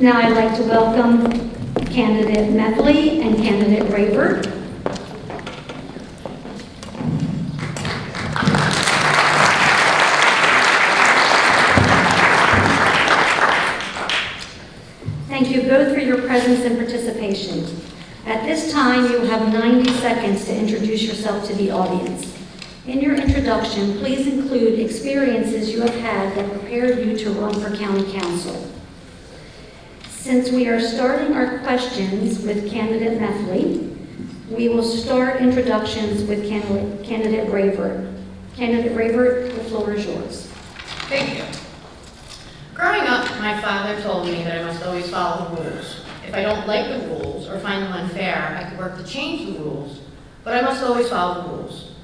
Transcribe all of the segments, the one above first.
Now I'd like to welcome candidate Meffley and candidate Ravert. Thank you both for your presence and participation. At this time, you have 90 seconds to introduce yourself to the audience. In your introduction, please include experiences you have had that prepared you to run for county council. Since we are starting our questions with candidate Meffley, we will start introductions with candidate Ravert. Candidate Ravert, the floor is yours. Thank you. Growing up, my father told me that I must always follow the rules. If I don't like the rules or find them unfair, I could work to change the rules, but I must always follow the rules.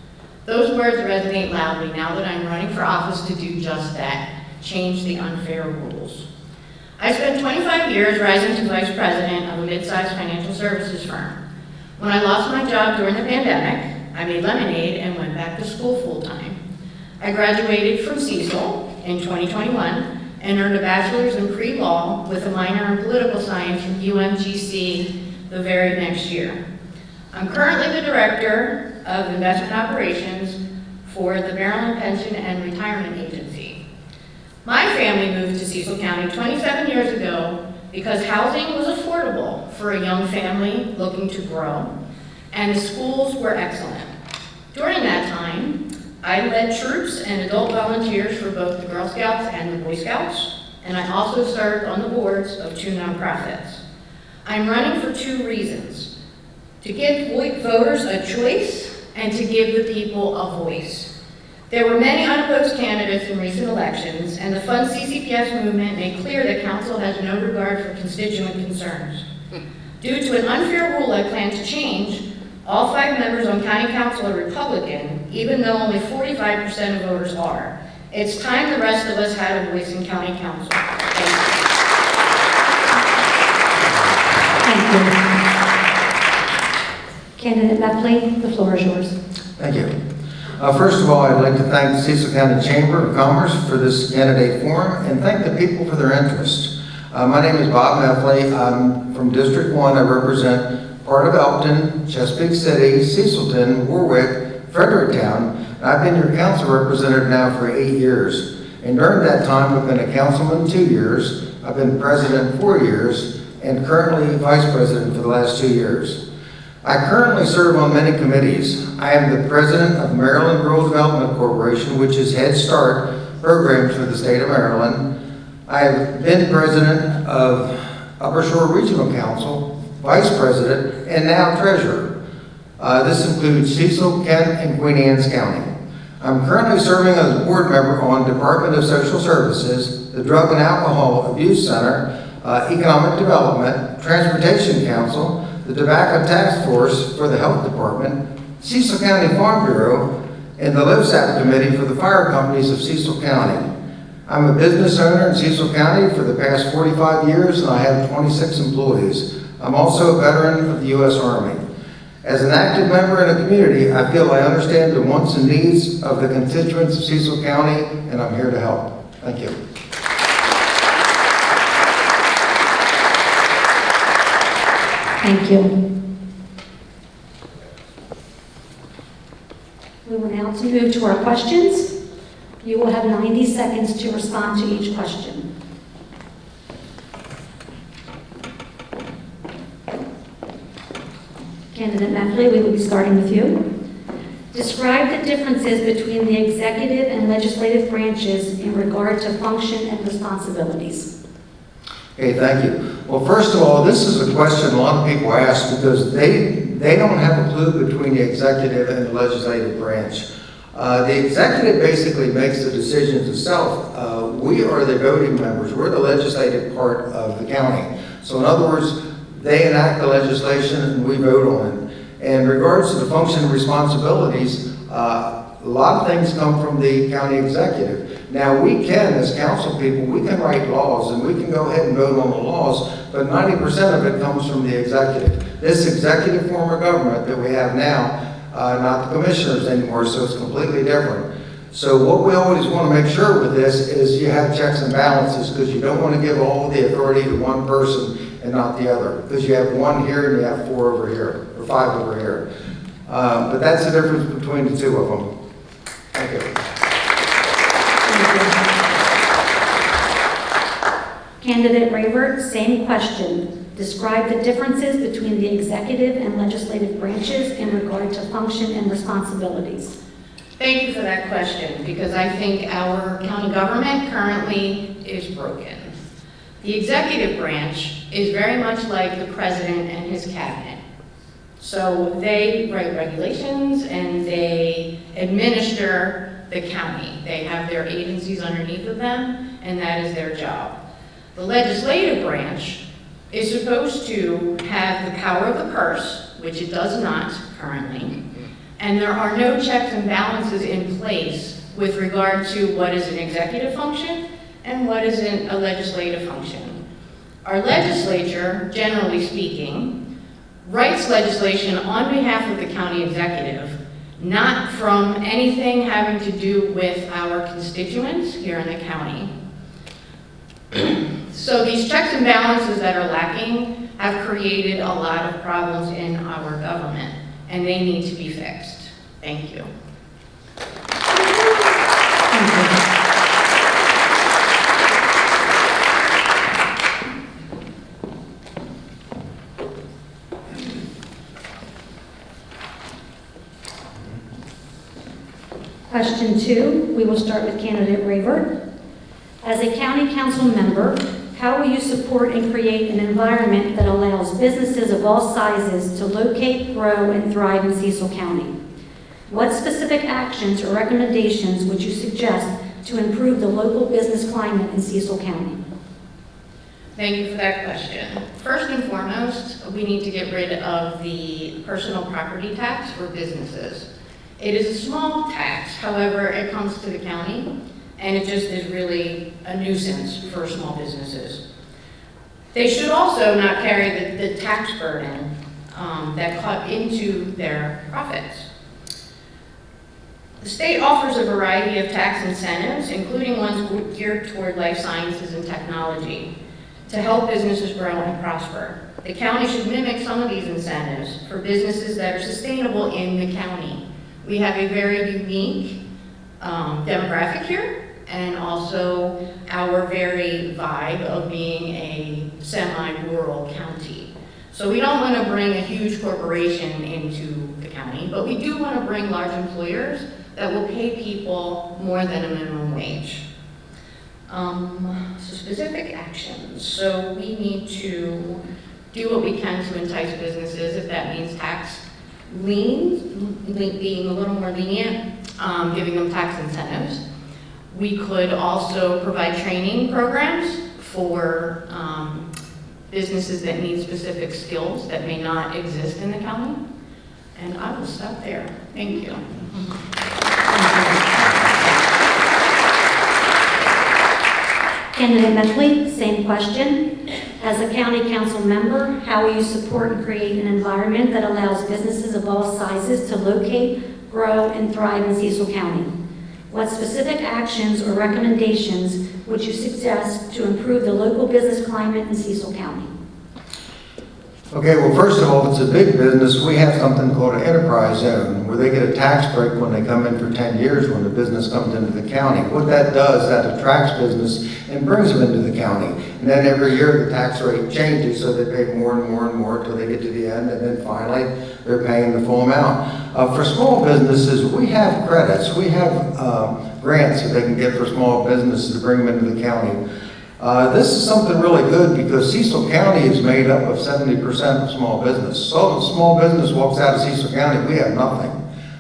Those words resonate loudly now that I'm running for office to do just that, change the unfair rules. I spent 25 years rising to vice president of a mid-sized financial services firm. When I lost my job during the pandemic, I made lemonade and went back to school full-time. I graduated from Cecil in 2021 and earned a bachelor's in pre-law with a minor in political science from UMGC the very next year. I'm currently the director of investment operations for the Maryland Pension and Retirement Agency. My family moved to Cecil County 27 years ago because housing was affordable for a young family looking to grow, and the schools were excellent. During that time, I led troops and adult volunteers for both the Girl Scouts and the Boy Scouts, and I also served on the boards of 2 nonprofits. I'm running for 2 reasons: to give voters a choice and to give the people a voice. There were many unopposed candidates in recent elections, and the Fund CCPS movement made clear that council has no regard for constituent concerns. Due to an unfair rule I plan to change, all 5 members on county council are Republican, even though only 45% of voters are. It's time the rest of us had a voice in county council. Thank you. Candidate Meffley, the floor is yours. Thank you. First of all, I'd like to thank the Cecil County Chamber of Commerce for this candidate forum and thank the people for their interest. My name is Bob Meffley. I'm from District 1. I represent part of Elkton, Chesapeake City, Cecilton, Warwick, Fredericktown. And I've been your council representative now for 8 years. And during that time, I've been a councilman 2 years. I've been president 4 years and currently vice president for the last 2 years. I currently serve on many committees. I am the president of Maryland Rural Development Corporation, which is Head Start programs for the state of Maryland. I have been president of Upper Shore Regional Council, vice president, and now treasurer. This includes Cecil, Kent, and Queen Anne's County. I'm currently serving as a board member on Department of Social Services, the Drug and Alcohol Abuse Center, Economic Development, Transportation Council, the Tobacco Task Force for the Health Department, Cecil County Farm Bureau, and the LIVSAP Committee for the fire companies of Cecil County. I'm a business owner in Cecil County for the past 45 years, and I have 26 employees. I'm also a veteran of the U.S. Army. As an active member in a community, I feel I understand the wants and needs of the constituents of Cecil County, and I'm here to help. Thank you. Thank you. We will now move to our questions. You will have 90 seconds to respond to each question. Candidate Meffley, we will be starting with you. Describe the differences between the executive and legislative branches in regard to function and responsibilities. Okay, thank you. Well, first of all, this is a question a lot of people ask because they don't have a clue between the executive and the legislative branch. The executive basically makes the decisions itself. We are the voting members. We're the legislative part of the county. So in other words, they enact the legislation and we vote on it. And in regards to the function and responsibilities, a lot of things come from the county executive. Now we can, as council people, we can write laws and we can go ahead and vote on the laws, but 90% of it comes from the executive. This executive form of government that we have now, not the commissioners anymore, so it's completely different. So what we always want to make sure with this is you have checks and balances, because you don't want to give all the authority to one person and not the other, because you have one here and you have 4 over here, or 5 over here. But that's the difference between the 2 of them. Thank you. Candidate Ravert, same question. Describe the differences between the executive and legislative branches in regard to function and responsibilities. Thank you for that question, because I think our county government currently is broken. The executive branch is very much like the president and his cabinet. So they write regulations and they administer the county. They have their agencies underneath of them, and that is their job. The legislative branch is supposed to have the power of the purse, which it does not currently, and there are no checks and balances in place with regard to what is an executive function and what is a legislative function. Our legislature, generally speaking, writes legislation on behalf of the county executive, not from anything having to do with our constituents here in the county. So these checks and balances that are lacking have created a lot of problems in our government, and they need to be fixed. Thank you. Question 2, we will start with candidate Ravert. As a county council member, how will you support and create an environment that allows businesses of all sizes to locate, grow, and thrive in Cecil County? What specific actions or recommendations would you suggest to improve the local business climate in Cecil County? Thank you for that question. First and foremost, we need to get rid of the personal property tax for businesses. It is a small tax, however, it comes to the county, and it just is really a nuisance for small businesses. They should also not carry the tax burden that cut into their profits. The state offers a variety of tax incentives, including ones geared toward life sciences and technology, to help businesses grow and prosper. The county should mimic some of these incentives for businesses that are sustainable in the county. We have a very unique demographic here, and also our very vibe of being a semi-rural county. So we don't want to bring a huge corporation into the county, but we do want to bring large employers that will pay people more than a minimum wage. So specific actions. So we need to do what we can to entice businesses, if that means tax being a little more lenient, giving them tax incentives. We could also provide training programs for businesses that need specific skills that may not exist in the county. And I will stop there. Thank you. Candidate Meffley, same question. As a county council member, how will you support and create an environment that allows businesses of all sizes to locate, grow, and thrive in Cecil County? What specific actions or recommendations would you suggest to improve the local business climate in Cecil County? Okay, well, first of all, if it's a big business, we have something called an enterprise zone, where they get a tax break when they come in for 10 years when the business comes into the county. What that does, that attracts business and brings them into the county. And then every year the tax rate changes, so they pay more and more and more until they get to the end, and then finally they're paying the full amount. For small businesses, we have credits. We have grants that they can get for small businesses to bring them into the county. This is something really good because Cecil County is made up of 70% of small business. So if a small business walks out of Cecil County, we have nothing.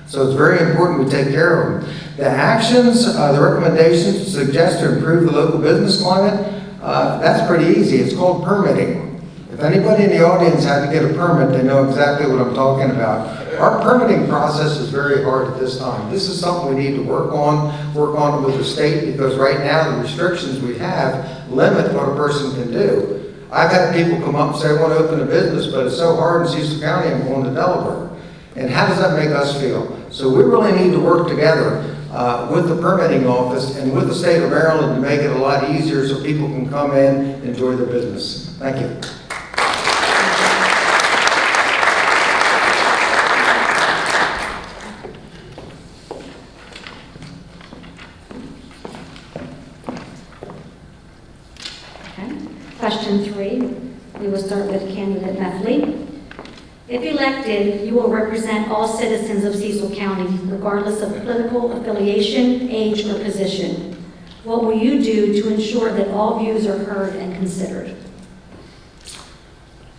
So it's very important we take care of them. The actions, the recommendations to suggest to improve the local business climate, that's pretty easy. It's called permitting. If anybody in the audience had to get a permit, they know exactly what I'm talking about. Our permitting process is very hard at this time. This is something we need to work on with the state, because right now the restrictions we have limit what a person can do. I've had people come up and say, I want to open a business, but it's so hard in Cecil County, I'm going to Delaware. And how does that make us feel? So we really need to work together. with the permitting office and with the state of Maryland to make it a lot easier so people can come in and enjoy their business. Thank you. Question 3, we will start with candidate Meffley. If elected, you will represent all citizens of Cecil County, regardless of political affiliation, age, or position. What will you do to ensure that all views are heard and considered?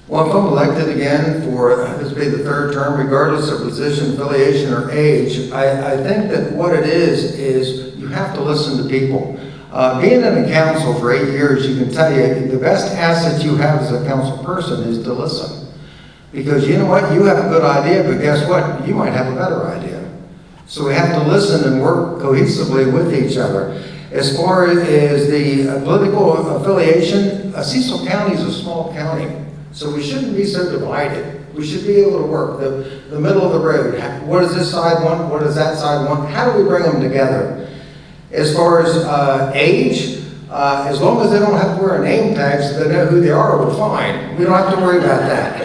Well, if I'm elected again for, this will be the third term, regardless of position, affiliation, or age, I think that what it is you have to listen to people. Being in the council for 8 years, you can tell you the best asset you have as a council person is to listen. Because you know what? You have a good idea, but guess what? You might have a better idea. So we have to listen and work cohesively with each other. As far as the political affiliation, Cecil County is a small county, so we shouldn't be so divided. We should be able to work the middle of the road. What does this side want? What does that side want? How do we bring them together? As far as age, as long as they don't have to wear a name tag so they know who they are, we're fine. We don't have to worry about that.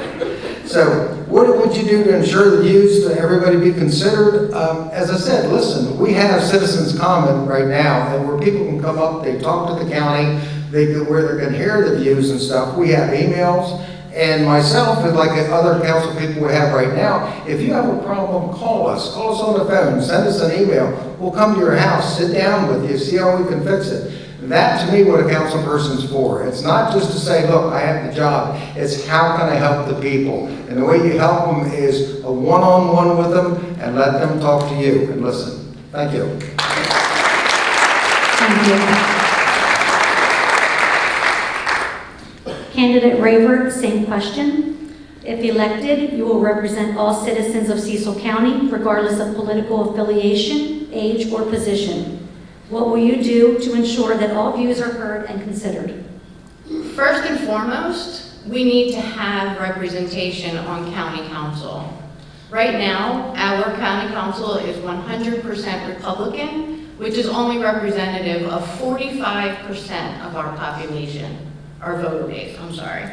So what would you do to ensure the views to everybody be considered? As I said, listen, we have citizens comment right now, and where people can come up, they talk to the county, where they can hear the views and stuff. We have emails, and myself, and like other council people we have right now, if you have a problem, call us on the phone, send us an email. We'll come to your house, sit down with you, see how we can fix it. That, to me, what a council person's for. It's not just to say, look, I have the job. It's how can I help the people? And the way you help them is a one-on-one with them and let them talk to you and listen. Thank you. Thank you. Candidate Ravert, same question. If elected, you will represent all citizens of Cecil County, regardless of political affiliation, age, or position. What will you do to ensure that all views are heard and considered? First and foremost, we need to have representation on county council. Right now, our county council is 100% Republican, which is only representative of 45% of our population, our voter base, I'm sorry.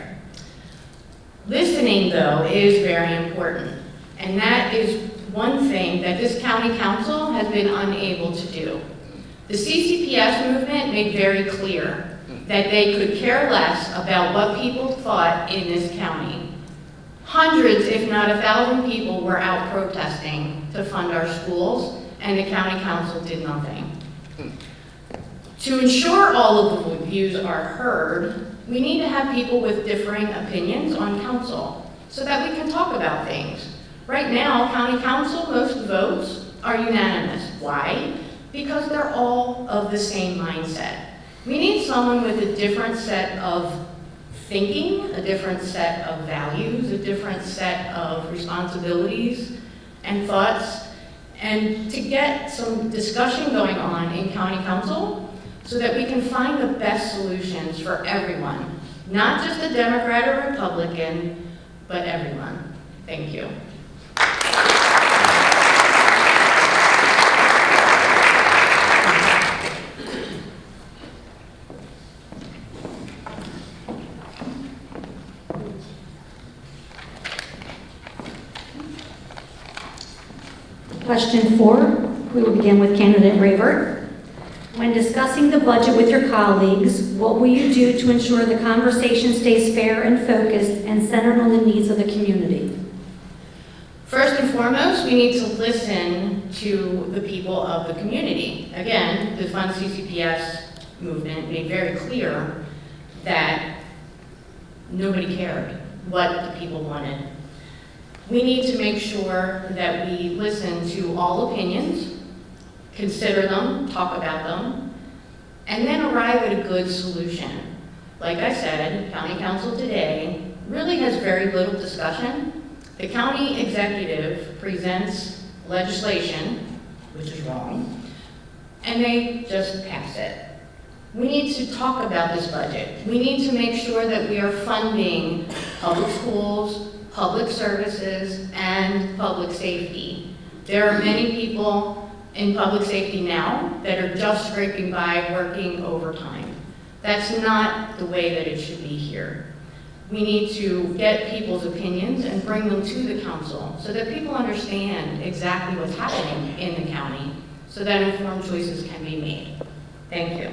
Listening, though, is very important, and that is one thing that this county council has been unable to do. The CCPS movement made very clear that they could care less about what people thought in this county. Hundreds, if not 1,000 people were out protesting to fund our schools, and the county council did nothing. To ensure all of the views are heard, we need to have people with differing opinions on council so that we can talk about things. Right now, county council, most votes are unanimous. Why? Because they're all of the same mindset. We need someone with a different set of thinking, a different set of values, a different set of responsibilities and thoughts, and to get some discussion going on in county council so that we can find the best solutions for everyone, not just a Democrat or Republican, but everyone. Thank you. Question 4, we will begin with candidate Ravert. When discussing the budget with your colleagues, what will you do to ensure the conversation stays fair and focused and centered on the needs of the community? First and foremost, we need to listen to the people of the community. Again, the Fund CCPS movement made very clear that nobody cared what the people wanted. We need to make sure that we listen to all opinions, consider them, talk about them, and then arrive at a good solution. Like I said, County Council today really has very little discussion. The county executive presents legislation, which is wrong, and they just pass it. We need to talk about this budget. We need to make sure that we are funding public schools, public services, and public safety. There are many people in public safety now that are just scraping by, working overtime. That's not the way that it should be here. We need to get people's opinions and bring them to the council so that people understand exactly what's happening in the county so that informed choices can be made. Thank you.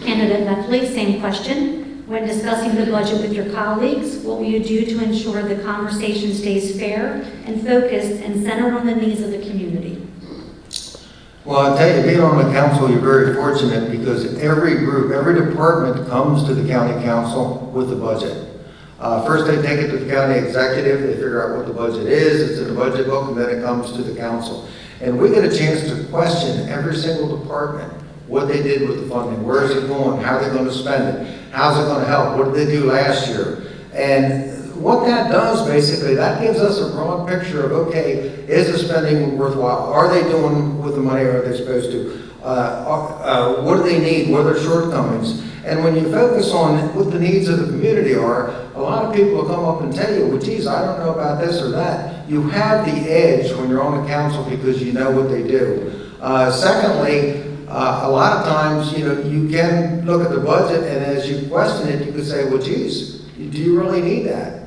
Candidate Meffley, same question. When discussing the budget with your colleagues, what will you do to ensure the conversation stays fair and focused and centered on the needs of the community? Well, I'll tell you, being on the council, you're very fortunate because every group, every department comes to the county council with the budget. First, they take it to the county executive, they figure out what the budget is, it's in the budget book, and then it comes to the council. And we get a chance to question every single department, what they did with the funding, where is it going, how are they going to spend it, how's it going to help, what did they do last year? And what that does, basically, that gives us a broad picture of, okay, is the spending worthwhile? Are they doing with the money, or are they supposed to? What do they need? What are their shortcomings? And when you focus on what the needs of the community are, a lot of people will come up and tell you, well, geez, I don't know about this or that. You have the edge when you're on the council because you know what they do. Secondly, a lot of times, you can look at the budget, and as you question it, you could say, well, geez, do you really need that?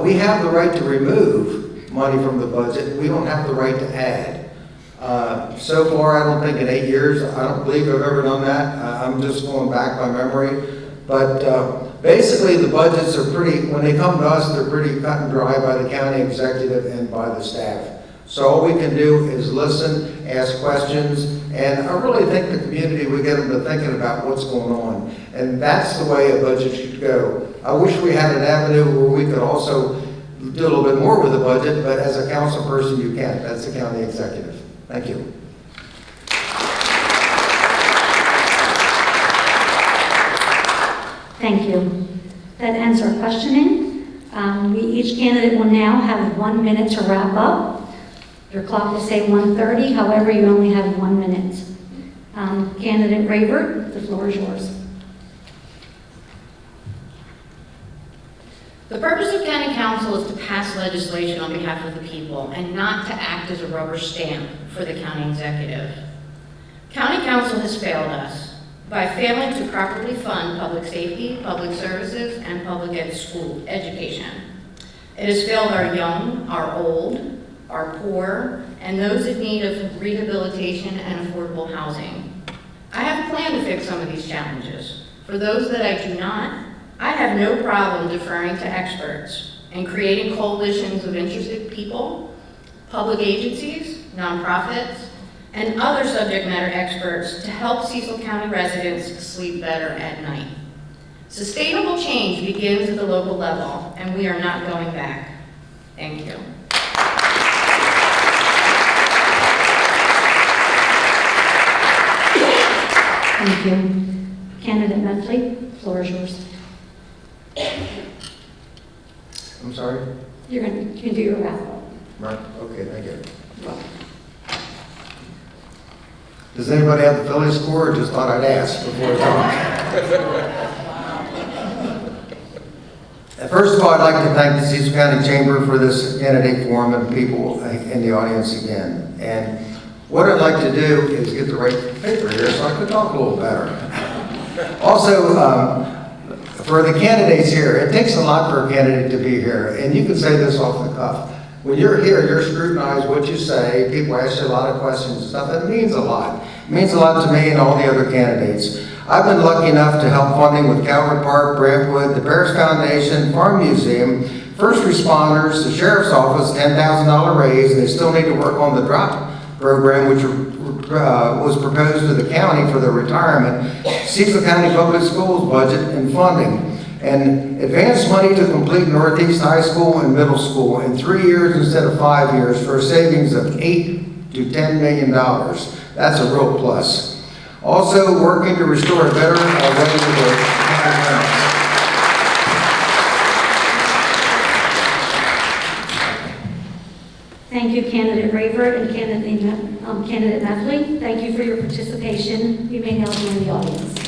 We have the right to remove money from the budget. We don't have the right to add. So far, I don't think in 8 years, I don't believe I've ever done that. I'm just going back by memory. But basically, the budgets are when they come to us, they're pretty cut and dry by the county executive and by the staff. So all we can do is listen, ask questions, and I really think the community, we get them to thinking about what's going on. And that's the way a budget should go. I wish we had an avenue where we could also do a little bit more with the budget, but as a council person, you can't. That's the county executive. Thank you. Thank you. That ends our questioning. Each candidate will now have 1 minute to wrap up. Your clock will say 1:30, however, you only have 1 minute. Candidate Ravert, the floor is yours. The purpose of county council is to pass legislation on behalf of the people and not to act as a rubber stamp for the county executive. County council has failed us by failing to properly fund public safety, public services, and public school education. It has failed our young, our old, our poor, and those in need of rehabilitation and affordable housing. I have a plan to fix some of these challenges. For those that I do not, I have no problem deferring to experts and creating coalitions of interested people, public agencies, nonprofits, and other subject matter experts to help Cecil County residents sleep better at night. Sustainable change begins at the local level, and we are not going back. Thank you. Thank you. Candidate Meffley, floor is yours. I'm sorry? You can do your wrap up. Right, okay, thank you. Does anybody have the Phillies score, or just thought I'd ask before talking? First of all, I'd like to thank the Cecil County Chamber for this candidate forum and people in the audience again. And what I'd like to do is get the right paper here so I could talk a little better. Also, for the candidates here, it takes a lot for a candidate to be here, and you can say this off the cuff. When you're here, you're scrutinized what you say, people ask you a lot of questions and stuff, it means a lot. It means a lot to me and all the other candidates. I've been lucky enough to help funding with Calvert Park, Brentwood, the Bears Foundation, Farm Museum, first responders, the Sheriff's Office, $10,000 raise, and they still need to work on the drop program, which was proposed to the county for their retirement, Cecil County Public Schools budget and funding, and advanced money to complete Northeast High School and Middle School in 3 years instead of 5 years for a savings of $8 to $10 million. That's a real plus. Also working to restore a better way to work. Thank you, Candidate Ravert and Candidate Meffley. Thank you for your participation. You may now be in the audience.